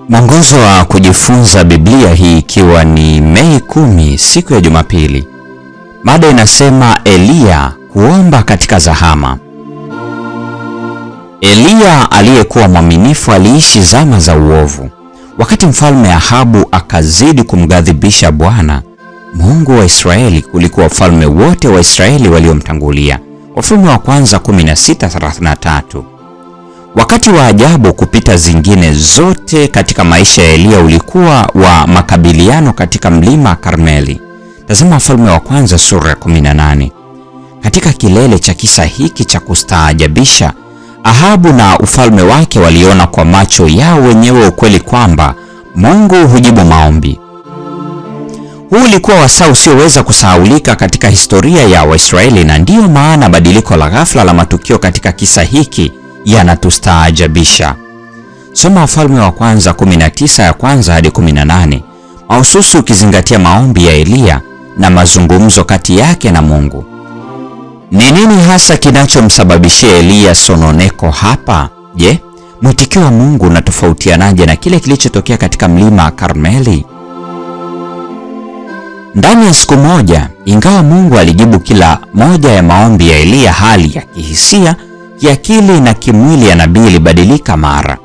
Mwongozo wa kujifunza Biblia, hii ikiwa ni Mei 10, siku ya Jumapili. Mada inasema Eliya kuomba katika zahama. Eliya aliyekuwa mwaminifu aliishi zama za uovu. Wakati mfalme Ahabu akazidi kumghadhibisha Bwana, Mungu wa Israeli, kuliko wafalme wote wa Israeli waliomtangulia. Wafalme wa kwanza 16:33. Wakati wa ajabu kupita zingine zote katika maisha ya Eliya ulikuwa wa makabiliano katika mlima Karmeli. Tazama Wafalme wa kwanza sura ya 18. Katika kilele cha kisa hiki cha kustaajabisha, Ahabu na ufalme wake waliona kwa macho yao wenyewe ukweli kwamba Mungu hujibu maombi. Huu ulikuwa wasaa usioweza kusahaulika katika historia ya Waisraeli, na ndiyo maana badiliko la ghafla la matukio katika kisa hiki yanatustaajabisha. Soma Wafalme wa kwanza 19 ya kwanza hadi 18, mahususi ukizingatia maombi ya Eliya na mazungumzo kati yake na Mungu. Ni nini hasa kinachomsababishia Eliya sononeko hapa? Je, mwitikio wa Mungu unatofautianaje na kile kilichotokea katika mlima Karmeli? Ndani ya siku moja, ingawa Mungu alijibu kila moja ya maombi ya Eliya, hali ya kihisia, kiakili na kimwili ya nabii ilibadilika mara.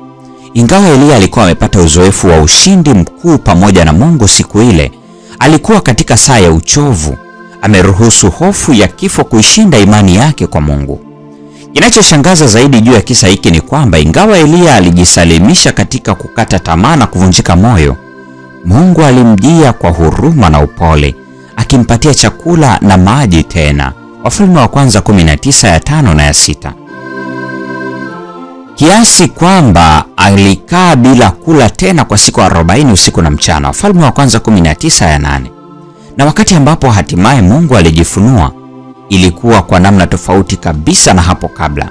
Ingawa Eliya alikuwa amepata uzoefu wa ushindi mkuu pamoja na Mungu siku ile, alikuwa katika saa ya uchovu. Ameruhusu hofu ya kifo kuishinda imani yake kwa Mungu. Kinachoshangaza zaidi juu ya kisa hiki ni kwamba ingawa Eliya alijisalimisha katika kukata tamaa na kuvunjika moyo, Mungu alimjia kwa huruma na upole, akimpatia chakula na maji tena. Wafalme wa kwanza 19 ya 5 na ya 6. Kiasi kwamba alikaa bila kula tena kwa siku 40 usiku na mchana. Wafalme wa kwanza 19 ya 8. Na wakati ambapo hatimaye Mungu alijifunua, ilikuwa kwa namna tofauti kabisa na hapo kabla.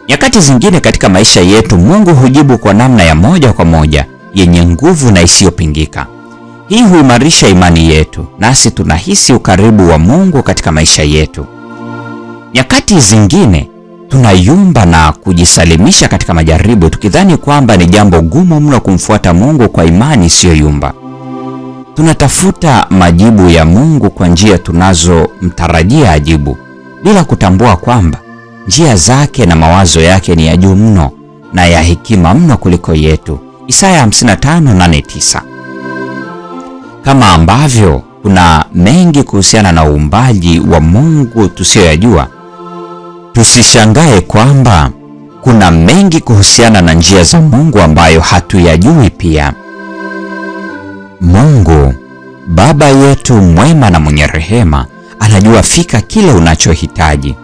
Nyakati zingine katika maisha yetu Mungu hujibu kwa namna ya moja kwa moja, yenye nguvu na isiyopingika. Hii huimarisha imani yetu, nasi tunahisi ukaribu wa Mungu katika maisha yetu. Nyakati zingine tunayumba na kujisalimisha katika majaribu, tukidhani kwamba ni jambo gumu mno kumfuata Mungu kwa imani isiyoyumba. Tunatafuta majibu ya Mungu kwa njia tunazomtarajia ajibu, bila kutambua kwamba njia zake na mawazo yake ni ya juu mno na ya hekima mno kuliko yetu. Isaya 55:8-9. Kama ambavyo kuna mengi kuhusiana na uumbaji wa Mungu tusiyoyajua, tusishangae kwamba kuna mengi kuhusiana na njia za Mungu ambayo hatuyajui pia. Mungu Baba yetu mwema na mwenye rehema anajua fika kile unachohitaji.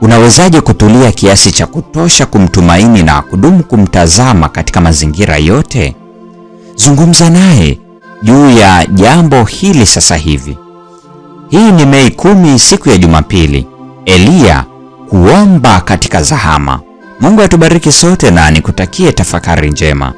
Unawezaje kutulia kiasi cha kutosha kumtumaini na kudumu kumtazama katika mazingira yote? Zungumza naye juu ya jambo hili sasa hivi. Hii ni Mei 10, siku ya Jumapili. Eliya kuomba katika zahama. Mungu atubariki sote na nikutakie tafakari njema.